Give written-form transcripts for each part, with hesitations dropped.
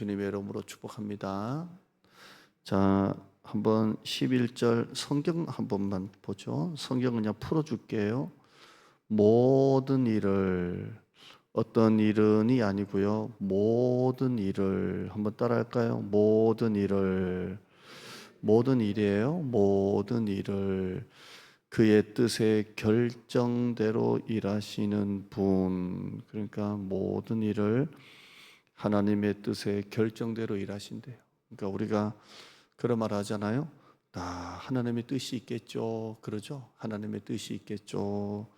주님의 이름으로 축복합니다. 자, 한번 11절 성경 한 번만 보죠. 성경 그냥 풀어줄게요. 모든 일을, 어떤 일은이 아니고요. 모든 일을 한번 따라할까요? 모든 일이에요. 모든 일을 그의 뜻의 결정대로 일하시는 분. 그러니까 모든 일을 하나님의 뜻의 결정대로 일하신대요. 그러니까 우리가 그런 말 하잖아요. 하나님의 뜻이 있겠죠. 그러죠. 하나님의 뜻이 있겠죠.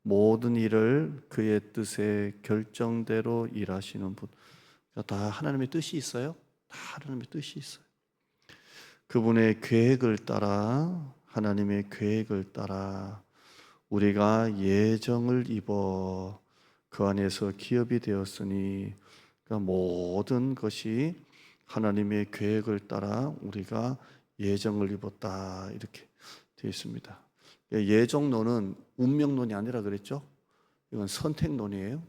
모든 일을 그의 뜻의 결정대로 일하시는 분. 그러니까 다 하나님의 뜻이 있어요. 다 하나님의 뜻이 있어요. 그분의 계획을 따라, 하나님의 계획을 따라 우리가 예정을 입어 그 안에서 기업이 되었으니, 그러니까 모든 것이 하나님의 계획을 따라 우리가 예정을 입었다, 이렇게 되어 있습니다. 예정론은 운명론이 아니라 그랬죠. 이건 선택론이에요.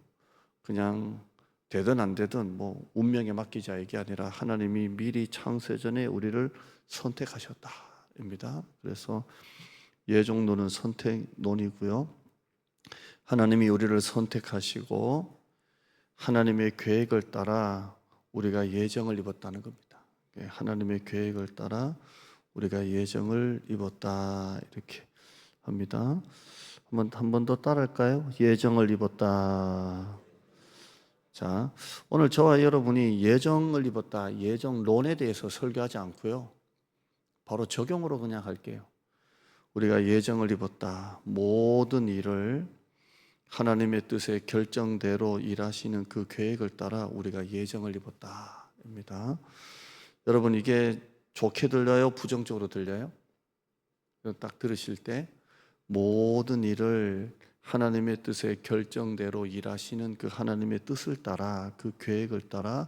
그냥 되든 안 되든 뭐 운명에 맡기자, 이게 아니라 하나님이 미리 창세전에 우리를 선택하셨다입니다. 그래서 예정론은 선택론이고요. 하나님이 우리를 선택하시고 하나님의 계획을 따라 우리가 예정을 입었다는 겁니다. 하나님의 계획을 따라 우리가 예정을 입었다, 이렇게 합니다. 한 번 더 따라할까요? 예정을 입었다. 자, 오늘 저와 여러분이 예정을 입었다, 예정론에 대해서 설교하지 않고요. 바로 적용으로 그냥 할게요. 우리가 예정을 입었다. 모든 일을 하나님의 뜻의 결정대로 일하시는 그 계획을 따라 우리가 예정을 입었다입니다. 여러분, 이게 좋게 들려요? 부정적으로 들려요? 딱 들으실 때 모든 일을 하나님의 뜻의 결정대로 일하시는 그 하나님의 뜻을 따라, 그 계획을 따라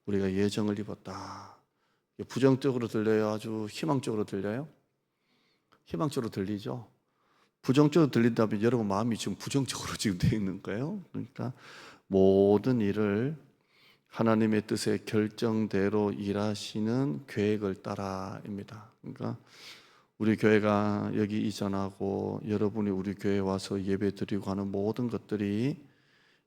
우리가 예정을 입었다. 부정적으로 들려요? 아주 희망적으로 들려요? 희망적으로 들리죠? 부정적으로 들린다면 여러분 마음이 지금 부정적으로 지금 되어 있는 거예요. 그러니까 모든 일을 하나님의 뜻의 결정대로 일하시는 계획을 따라입니다. 그러니까 우리 교회가 여기 이전하고 여러분이 우리 교회에 와서 예배 드리고 하는 모든 것들이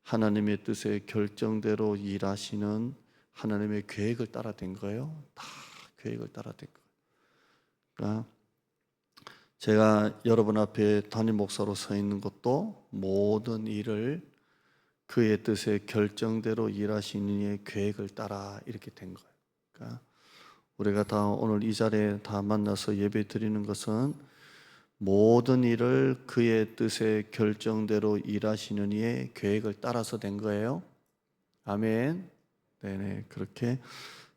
하나님의 뜻의 결정대로 일하시는 하나님의 계획을 따라 된 거예요. 다 계획을 따라 된 거예요. 그러니까 제가 여러분 앞에 담임 목사로 서 있는 것도 모든 일을 그의 뜻의 결정대로 일하시는 이의 계획을 따라 이렇게 된 거예요. 그러니까 우리가 다 오늘 이 자리에 다 만나서 예배 드리는 것은 모든 일을 그의 뜻의 결정대로 일하시는 이의 계획을 따라서 된 거예요. 아멘. 네네, 그렇게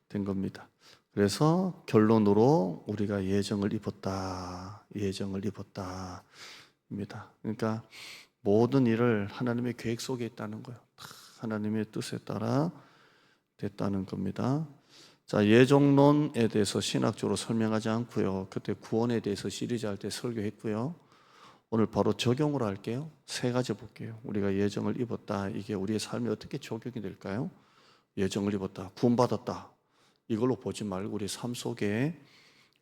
된 겁니다. 그래서 결론으로 우리가 예정을 입었다, 예정을 입었다입니다. 그러니까 모든 일을 하나님의 계획 속에 있다는 거예요. 하나님의 뜻에 따라 됐다는 겁니다. 자, 예정론에 대해서 신학적으로 설명하지 않고요. 그때 구원에 대해서 시리즈 할 때 설교했고요. 오늘 바로 적용으로 할게요. 세 가지 볼게요. 우리가 예정을 입었다, 이게 우리의 삶에 어떻게 적용이 될까요? 예정을 입었다, 구원받았다, 이걸로 보지 말고 우리 삶 속에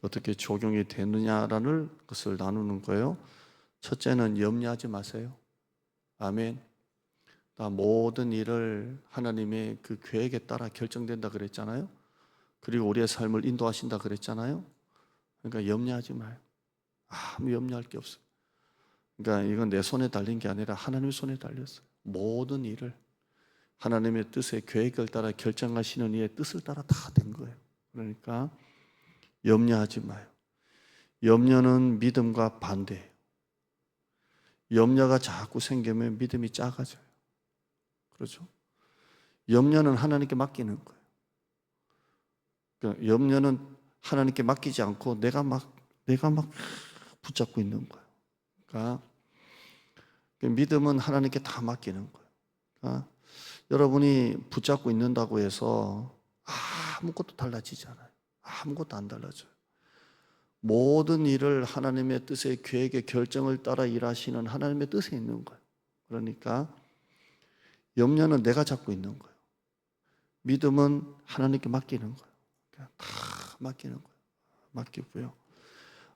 어떻게 적용이 되느냐라는 것을 나누는 거예요. 첫째는 염려하지 마세요. 아멘. 모든 일을 하나님의 그 계획에 따라 결정된다 그랬잖아요. 그리고 우리의 삶을 인도하신다 그랬잖아요. 그러니까 염려하지 마요. 아무 염려할 게 없어요. 그러니까 이건 내 손에 달린 게 아니라 하나님의 손에 달렸어요. 모든 일을 하나님의 뜻의 계획을 따라 결정하시는 이의 뜻을 따라 다 된 거예요. 그러니까 염려하지 마요. 염려는 믿음과 반대예요. 염려가 자꾸 생기면 믿음이 작아져요. 그렇죠? 염려는 하나님께 맡기는 거예요. 그러니까 염려는 하나님께 맡기지 않고 내가 막 붙잡고 있는 거예요. 그러니까 믿음은 하나님께 다 맡기는 거예요. 그러니까 여러분이 붙잡고 있는다고 해서 아무것도 달라지지 않아요. 아무것도 안 달라져요. 모든 일을 하나님의 뜻의 계획의 결정을 따라 일하시는 하나님의 뜻에 있는 거예요. 그러니까 염려는 내가 잡고 있는 거예요. 믿음은 하나님께 맡기는 거예요. 그냥 다 맡기는 거예요. 맡기고요.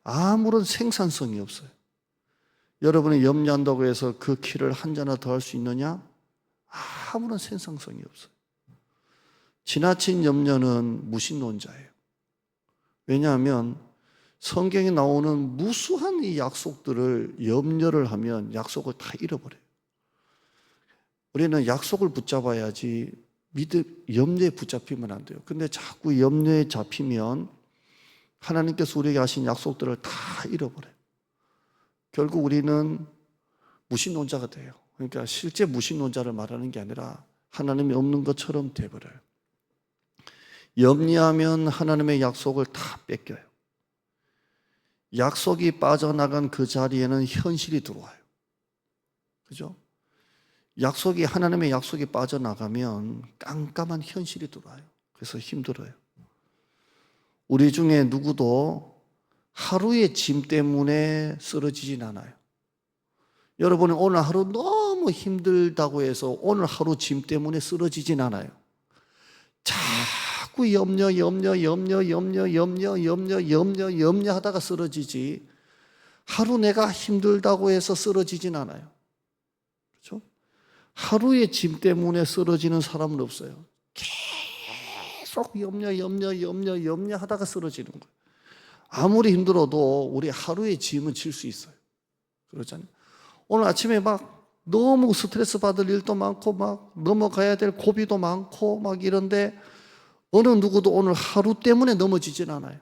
아무런 생산성이 없어요. 여러분이 염려한다고 해서 그 키를 한 자나 더 할 수 있느냐? 아무런 생산성이 없어요. 지나친 염려는 무신론자예요. 왜냐하면 성경에 나오는 무수한 이 약속들을 염려를 하면 약속을 다 잃어버려요. 우리는 약속을 붙잡아야지 염려에 붙잡히면 안 돼요. 근데 자꾸 염려에 잡히면 하나님께서 우리에게 하신 약속들을 다 잃어버려요. 결국 우리는 무신론자가 돼요. 그러니까 실제 무신론자를 말하는 게 아니라 하나님이 없는 것처럼 돼버려요. 염려하면 하나님의 약속을 다 뺏겨요. 약속이 빠져나간 그 자리에는 현실이 들어와요. 그죠? 하나님의 약속이 빠져나가면 깜깜한 현실이 들어와요. 그래서 힘들어요. 우리 중에 누구도 하루의 짐 때문에 쓰러지진 않아요. 여러분이 오늘 하루 너무 힘들다고 해서 오늘 하루 짐 때문에 쓰러지진 않아요. 자꾸 염려하다가 쓰러지지, 하루 내가 힘들다고 해서 쓰러지진 않아요. 그렇죠? 하루의 짐 때문에 쓰러지는 사람은 없어요. 계속 염려하다가 쓰러지는 거예요. 아무리 힘들어도 우리 하루의 짐은 질 수 있어요. 그렇잖아요. 오늘 아침에 막 너무 스트레스 받을 일도 많고 막 넘어가야 될 고비도 많고 막 이런데 어느 누구도 오늘 하루 때문에 넘어지진 않아요.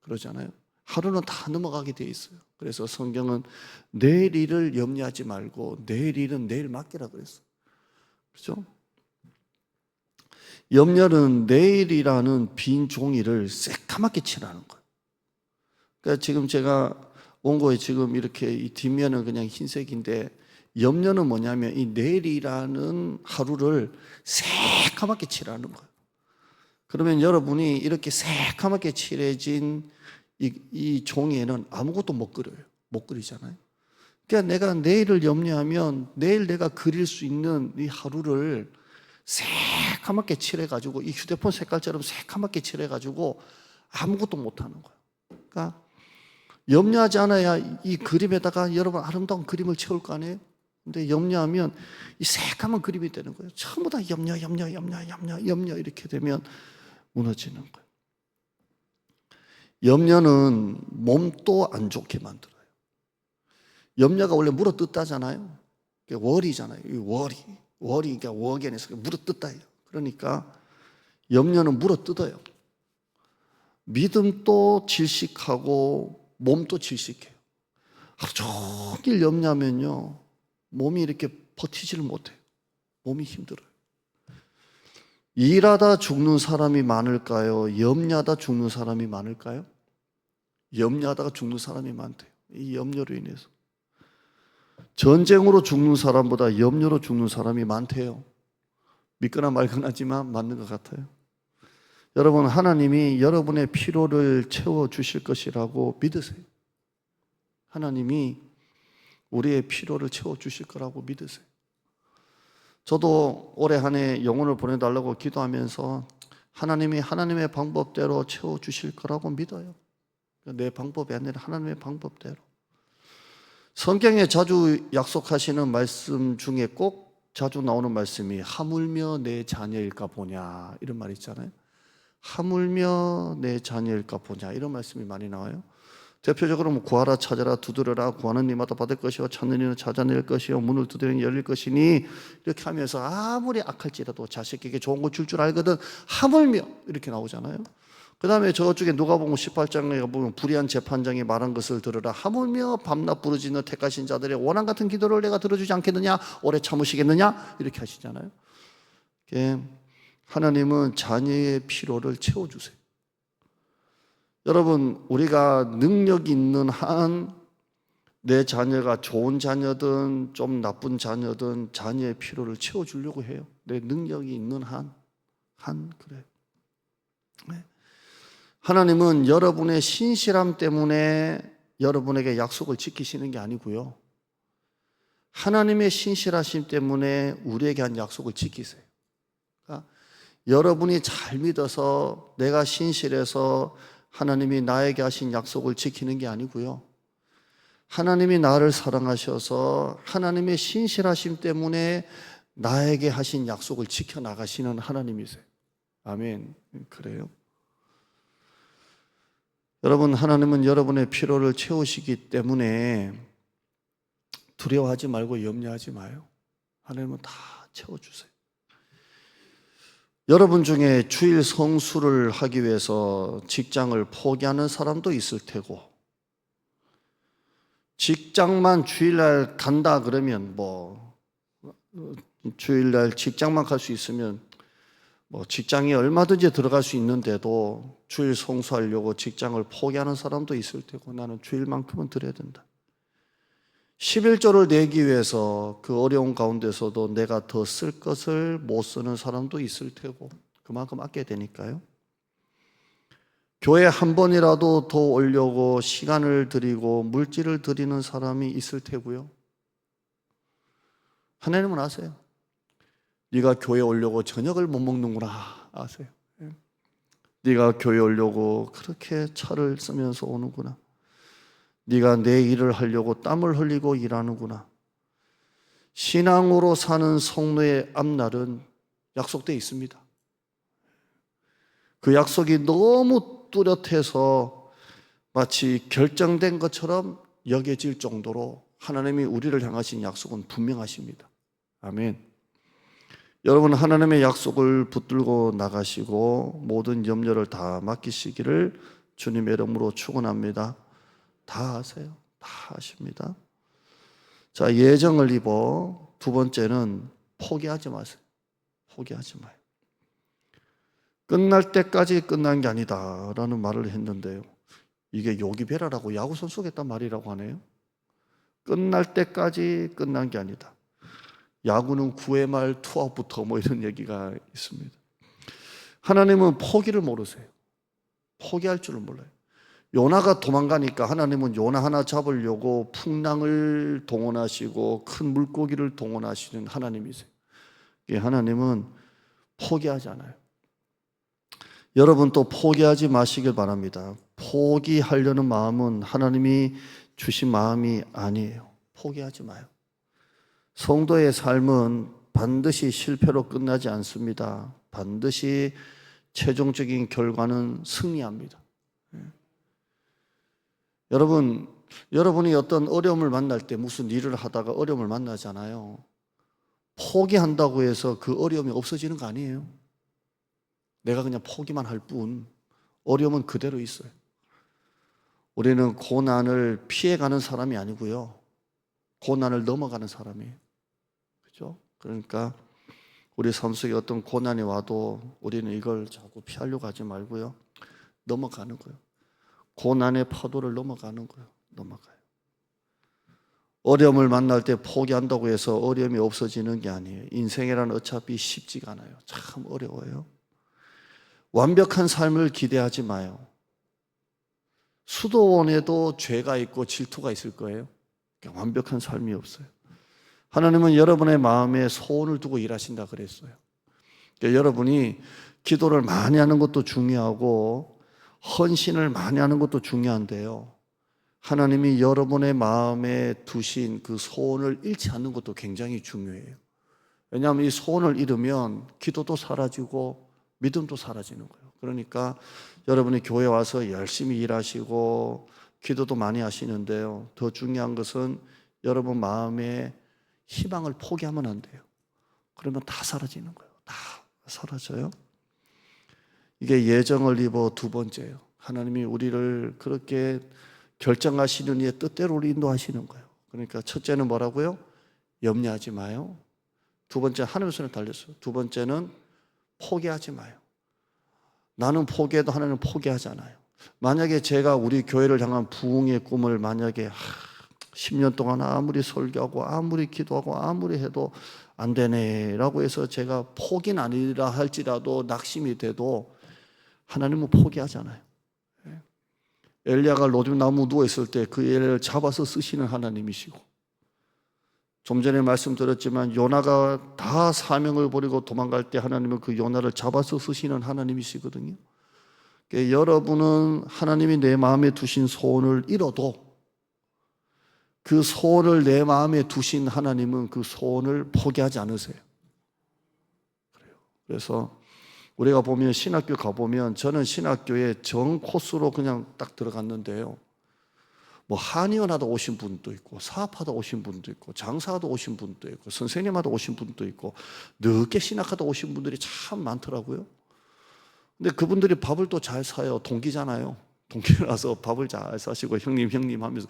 그러잖아요. 하루는 다 넘어가게 돼 있어요. 그래서 성경은 내일 일을 염려하지 말고 내일 일은 내일 맡기라 그랬어요. 그렇죠? 염려는 내일이라는 빈 종이를 새까맣게 칠하는 거예요. 그러니까 지금 제가 원고에 지금 이렇게 이 뒷면은 그냥 흰색인데 염려는 뭐냐면 이 내일이라는 하루를 새까맣게 칠하는 거예요. 그러면 여러분이 이렇게 새까맣게 칠해진 이 종이에는 아무것도 못 그려요. 못 그리잖아요. 그러니까 내가 내일을 염려하면 내일 내가 그릴 수 있는 이 하루를 새까맣게 칠해가지고 이 휴대폰 색깔처럼 새까맣게 칠해가지고 아무것도 못하는 거예요. 그러니까 염려하지 않아야 이 그림에다가 여러분 아름다운 그림을 채울 거 아니에요? 근데 염려하면 이 새까만 그림이 되는 거예요. 전부 다 염려 이렇게 되면 무너지는 거예요. 염려는 몸도 안 좋게 만들어요. 염려가 원래 물어뜯다잖아요. 월이잖아요. 월이 그러니까 워겐에서 물어뜯다예요. 그러니까 염려는 물어뜯어요. 믿음도 질식하고 몸도 질식해요. 하루 종일 염려하면요 몸이 이렇게 버티지를 못해요. 몸이 힘들어요. 일하다 죽는 사람이 많을까요? 염려하다 죽는 사람이 많을까요? 염려하다가 죽는 사람이 많대요. 이 염려로 인해서. 전쟁으로 죽는 사람보다 염려로 죽는 사람이 많대요. 믿거나 말거나 하지만 맞는 것 같아요. 여러분, 하나님이 여러분의 필요를 채워주실 것이라고 믿으세요. 하나님이 우리의 필요를 채워주실 거라고 믿으세요. 저도 올해 한 해 영혼을 보내달라고 기도하면서 하나님이 하나님의 방법대로 채워주실 거라고 믿어요. 내 방법이 아니라 하나님의 방법대로. 성경에 자주 약속하시는 말씀 중에 꼭 자주 나오는 말씀이 하물며 내 자녀일까 보냐 이런 말 있잖아요. 하물며 내 자녀일까 보냐 이런 말씀이 많이 나와요. 대표적으로 뭐 구하라 찾아라 두드려라 구하는 이마다 받을 것이요 찾는 이는 찾아낼 것이요 문을 두드리는 열릴 것이니 이렇게 하면서 아무리 악할지라도 자식에게 좋은 거 줄 알거든 하물며 이렇게 나오잖아요. 그 다음에 저쪽에 누가복음 18장에 보면 불의한 재판장이 말한 것을 들으라 하물며 밤낮 부르짖는 택하신 자들의 원한 같은 기도를 내가 들어주지 않겠느냐 오래 참으시겠느냐 이렇게 하시잖아요. 하나님은 자녀의 필요를 채워주세요. 여러분, 우리가 능력 있는 한 내 자녀가 좋은 자녀든 좀 나쁜 자녀든 자녀의 필요를 채워주려고 해요. 내 능력이 있는 한 그래요. 네. 하나님은 여러분의 신실함 때문에 여러분에게 약속을 지키시는 게 아니고요. 하나님의 신실하심 때문에 우리에게 한 약속을 지키세요. 그러니까 여러분이 잘 믿어서 내가 신실해서 하나님이 나에게 하신 약속을 지키는 게 아니고요. 하나님이 나를 사랑하셔서 하나님의 신실하심 때문에 나에게 하신 약속을 지켜나가시는 하나님이세요. 아멘. 그래요? 여러분, 하나님은 여러분의 필요를 채우시기 때문에 두려워하지 말고 염려하지 마요. 하나님은 다 채워주세요. 여러분 중에 주일 성수를 하기 위해서 직장을 포기하는 사람도 있을 테고, 직장만 주일날 간다 그러면 주일날 직장만 갈 수 있으면 직장에 얼마든지 들어갈 수 있는데도 주일 성수하려고 직장을 포기하는 사람도 있을 테고, 나는 주일만큼은 드려야 된다. 11조를 내기 위해서 그 어려운 가운데서도 내가 더 쓸 것을 못 쓰는 사람도 있을 테고, 그만큼 아껴야 되니까요. 교회 한 번이라도 더 오려고 시간을 들이고 물질을 들이는 사람이 있을 테고요. 하나님은 아세요. 네가 교회 오려고 저녁을 못 먹는구나 아세요. 네가 교회 오려고 그렇게 차를 쓰면서 오는구나. 네가 내 일을 하려고 땀을 흘리고 일하는구나. 신앙으로 사는 성도의 앞날은 약속되어 있습니다. 그 약속이 너무 뚜렷해서 마치 결정된 것처럼 여겨질 정도로 하나님이 우리를 향하신 약속은 분명하십니다. 아멘. 여러분, 하나님의 약속을 붙들고 나가시고 모든 염려를 다 맡기시기를 주님의 이름으로 축원합니다. 다 하세요. 다 하십니다. 자, 예정을 입어. 두 번째는 포기하지 마세요. 포기하지 마요. 끝날 때까지 끝난 게 아니다 라는 말을 했는데요, 이게 요기베라라고 야구선수가 했단 말이라고 하네요. 끝날 때까지 끝난 게 아니다. 야구는 9회 말 투아웃부터 이런 얘기가 있습니다. 하나님은 포기를 모르세요. 포기할 줄을 몰라요. 요나가 도망가니까 하나님은 요나 하나 잡으려고 풍랑을 동원하시고 큰 물고기를 동원하시는 하나님이세요. 하나님은 포기하지 않아요. 여러분 또 포기하지 마시길 바랍니다. 포기하려는 마음은 하나님이 주신 마음이 아니에요. 포기하지 마요. 성도의 삶은 반드시 실패로 끝나지 않습니다. 반드시 최종적인 결과는 승리합니다. 여러분이 어떤 어려움을 만날 때 무슨 일을 하다가 어려움을 만나잖아요. 포기한다고 해서 그 어려움이 없어지는 거 아니에요. 내가 그냥 포기만 할 뿐 어려움은 그대로 있어요. 우리는 고난을 피해가는 사람이 아니고요, 고난을 넘어가는 사람이에요. 그렇죠? 그러니까 우리 삶 속에 어떤 고난이 와도 우리는 이걸 자꾸 피하려고 하지 말고요, 넘어가는 거예요. 고난의 파도를 넘어가는 거예요. 넘어가요. 어려움을 만날 때 포기한다고 해서 어려움이 없어지는 게 아니에요. 인생이란 어차피 쉽지가 않아요. 참 어려워요. 완벽한 삶을 기대하지 마요. 수도원에도 죄가 있고 질투가 있을 거예요. 그러니까 완벽한 삶이 없어요. 하나님은 여러분의 마음에 소원을 두고 일하신다 그랬어요. 그러니까 여러분이 기도를 많이 하는 것도 중요하고 헌신을 많이 하는 것도 중요한데요, 하나님이 여러분의 마음에 두신 그 소원을 잃지 않는 것도 굉장히 중요해요. 왜냐하면 이 소원을 잃으면 기도도 사라지고 믿음도 사라지는 거예요. 그러니까 여러분이 교회 와서 열심히 일하시고 기도도 많이 하시는데요, 더 중요한 것은 여러분 마음에 희망을 포기하면 안 돼요. 그러면 다 사라지는 거예요. 다 사라져요. 이게 예정을 입어 두 번째예요. 하나님이 우리를 그렇게 결정하시는 이의 뜻대로 우리 인도하시는 거예요. 그러니까 첫째는 뭐라고요? 염려하지 마요. 두 번째, 하나님의 손에 달렸어요. 두 번째는 포기하지 마요. 나는 포기해도 하나님은 포기하지 않아요. 만약에 제가 우리 교회를 향한 부흥의 꿈을 만약에 10년 동안 아무리 설교하고 아무리 기도하고 아무리 해도 안 되네 라고 해서 제가 포기는 아니라 할지라도 낙심이 돼도 하나님은 포기하지 않아요. 엘리야가 로뎀나무 누워있을 때 그 엘리야를 잡아서 쓰시는 하나님이시고, 좀 전에 말씀드렸지만 요나가 다 사명을 버리고 도망갈 때 하나님은 그 요나를 잡아서 쓰시는 하나님이시거든요. 그러니까 여러분은 하나님이 내 마음에 두신 소원을 이뤄도 그 소원을 내 마음에 두신 하나님은 그 소원을 포기하지 않으세요. 그래서 우리가 보면 신학교 가보면 저는 신학교에 정 코스로 그냥 딱 들어갔는데요. 뭐 한의원하다 오신 분도 있고 사업하다 오신 분도 있고 장사하다 오신 분도 있고 선생님하다 오신 분도 있고 늦게 신학하다 오신 분들이 참 많더라고요. 근데 그분들이 밥을 또 잘 사요. 동기잖아요. 동기라서 밥을 잘 사시고 형님 하면서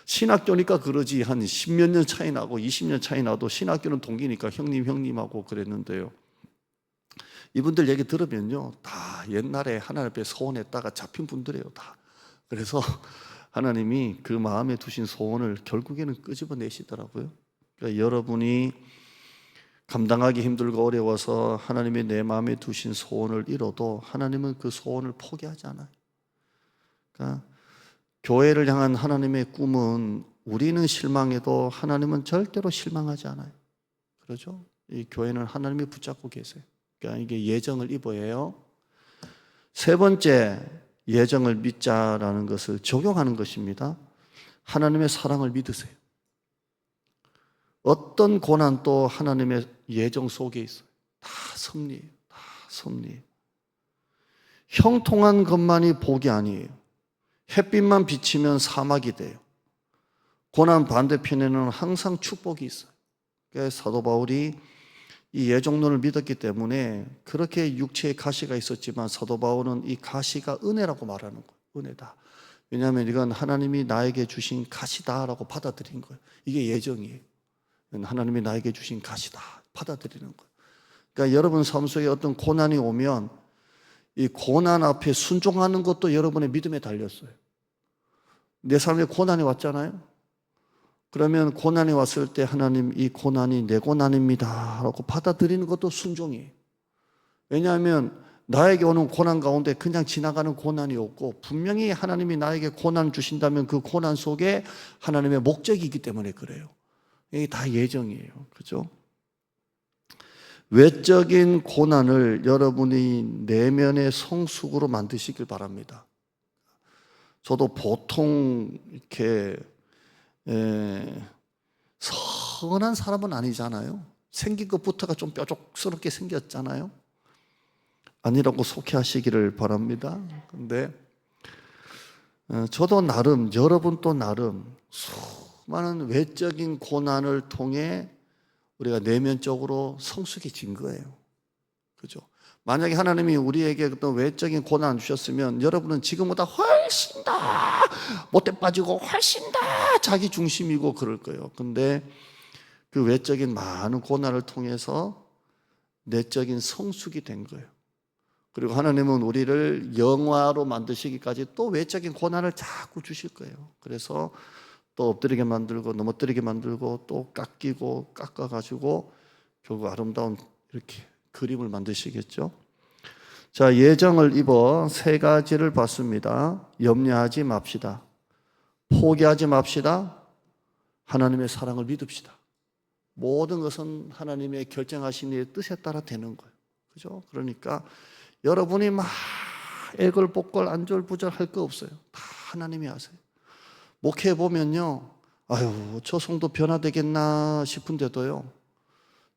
신학교니까 그러지 한 10몇 년 차이 나고 20년 차이 나도 신학교는 동기니까 형님 하고 그랬는데요. 이분들 얘기 들으면요 다 옛날에 하나님 앞에 소원했다가 잡힌 분들이에요 다. 그래서 하나님이 그 마음에 두신 소원을 결국에는 끄집어내시더라고요. 그러니까 여러분이 감당하기 힘들고 어려워서 하나님이 내 마음에 두신 소원을 이뤄도 하나님은 그 소원을 포기하지 않아요. 그러니까 교회를 향한 하나님의 꿈은 우리는 실망해도 하나님은 절대로 실망하지 않아요. 그렇죠? 이 교회는 하나님이 붙잡고 계세요. 그러니까 이게 예정을 입어야 해요. 세 번째, 예정을 믿자라는 것을 적용하는 것입니다. 하나님의 사랑을 믿으세요. 어떤 고난도 하나님의 예정 속에 있어요. 다 섭리예요. 다 섭리예요. 형통한 것만이 복이 아니에요. 햇빛만 비치면 사막이 돼요. 고난 반대편에는 항상 축복이 있어요. 그래서 사도 바울이 이 예정론을 믿었기 때문에 그렇게 육체의 가시가 있었지만 사도 바울은 이 가시가 은혜라고 말하는 거예요. 은혜다. 왜냐하면 이건 하나님이 나에게 주신 가시다라고 받아들인 거예요. 이게 예정이에요. 하나님이 나에게 주신 가시다 받아들이는 거예요. 그러니까 여러분 삶 속에 어떤 고난이 오면 이 고난 앞에 순종하는 것도 여러분의 믿음에 달렸어요. 내 삶에 고난이 왔잖아요. 그러면 고난이 왔을 때 하나님 이 고난이 내 고난입니다 라고 받아들이는 것도 순종이에요. 왜냐하면 나에게 오는 고난 가운데 그냥 지나가는 고난이 없고 분명히 하나님이 나에게 고난 주신다면 그 고난 속에 하나님의 목적이 있기 때문에 그래요. 이게 다 예정이에요. 그렇죠? 외적인 고난을 여러분이 내면의 성숙으로 만드시길 바랍니다. 저도 보통 이렇게 선한 사람은 아니잖아요. 생긴 것부터가 좀 뾰족스럽게 생겼잖아요. 아니라고 속해하시기를 바랍니다. 근데 저도 나름, 여러분도 나름 수많은 외적인 고난을 통해 우리가 내면적으로 성숙해진 거예요. 그죠? 만약에 하나님이 우리에게 어떤 외적인 고난 주셨으면 여러분은 지금보다 훨씬 더 못돼 빠지고 훨씬 더 자기 중심이고 그럴 거예요. 근데 그 외적인 많은 고난을 통해서 내적인 성숙이 된 거예요. 그리고 하나님은 우리를 영화로 만드시기까지 또 외적인 고난을 자꾸 주실 거예요. 그래서 또 엎드리게 만들고 넘어뜨리게 만들고 또 깎이고 깎아가지고 결국 아름다운 이렇게 그림을 만드시겠죠. 자, 예정을 입어 세 가지를 봤습니다. 염려하지 맙시다. 포기하지 맙시다. 하나님의 사랑을 믿읍시다. 모든 것은 하나님의 결정하신 일의 뜻에 따라 되는 거예요. 그죠? 그러니까 여러분이 막 애걸복걸 안절부절 할 거 없어요. 다 하나님이 아세요. 목회해 보면요, 아유, 저 성도 변화되겠나 싶은데도요,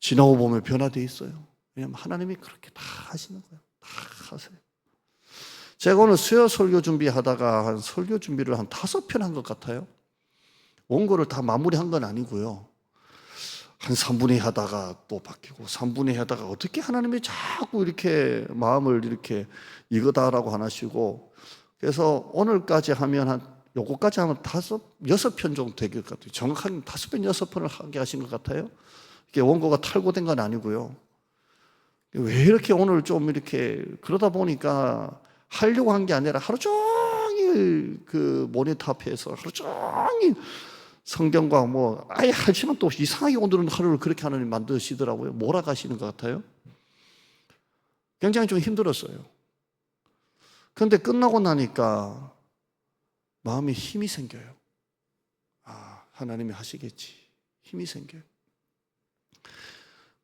지나고 보면 변화돼 있어요. 왜냐하면 하나님이 그렇게 다 하시는 거예요. 다 하세요. 제가 오늘 수요 설교 준비하다가 한 설교 준비를 한 5편 한 것 같아요. 원고를 다 마무리한 건 아니고요. 한 3분의 2 하다가 또 바뀌고 3분의 2 하다가 어떻게 하나님이 자꾸 이렇게 마음을 이렇게 이거다라고 하시고, 그래서 오늘까지 하면 한 요거까지 하면 5, 6편 정도 될 것 같아요. 정확하게 5편, 6편을 하게 하신 것 같아요. 이게 원고가 탈고된 건 아니고요. 왜 이렇게 오늘 좀 이렇게 그러다 보니까 하려고 한 게 아니라 하루 종일 그 모니터 앞에서 하루 종일 성경과 뭐 아예 하지만 또 이상하게 오늘은 하루를 그렇게 하나님 만드시더라고요. 몰아가시는 것 같아요. 굉장히 좀 힘들었어요. 그런데 끝나고 나니까 마음에 힘이 생겨요. 아, 하나님이 하시겠지. 힘이 생겨요.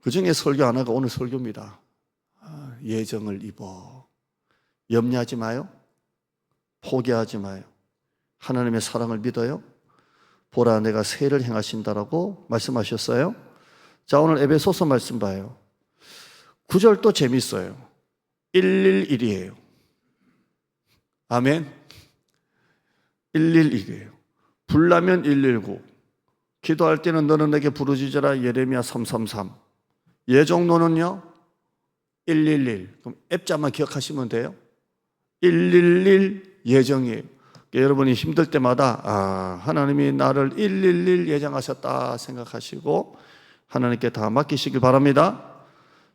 그 중에 설교 하나가 오늘 설교입니다. 예정을 입어. 염려하지 마요. 포기하지 마요. 하나님의 사랑을 믿어요. 보라 내가 새를 행하신다라고 말씀하셨어요. 자, 오늘 에베소서 말씀 봐요. 9절도 재밌어요. 111이에요. 아멘. 111이에요. 불나면 119. 기도할 때는 너는 내게 부르짖어라 예레미야 333. 예정론은요 111. 그럼 앱자만 기억하시면 돼요. 111 예정이에요. 그러니까 여러분이 힘들 때마다 하나님이 나를 111 예정하셨다 생각하시고 하나님께 다 맡기시길 바랍니다.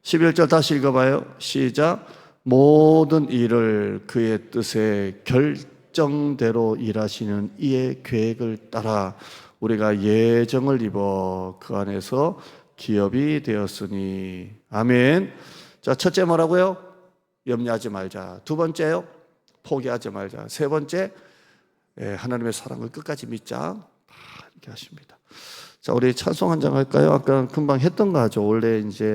11절 다시 읽어봐요. 시작. 모든 일을 그의 뜻에 결정대로 일하시는 이의 계획을 따라 우리가 예정을 입어 그 안에서 기업이 되었으니. 아멘. 자, 첫째 뭐라고요? 염려하지 말자. 두 번째요? 포기하지 말자. 세 번째, 하나님의 사랑을 끝까지 믿자. 이렇게 하십니다. 자, 우리 찬송 한 장 할까요? 아까 금방 했던 거 하죠. 원래 이제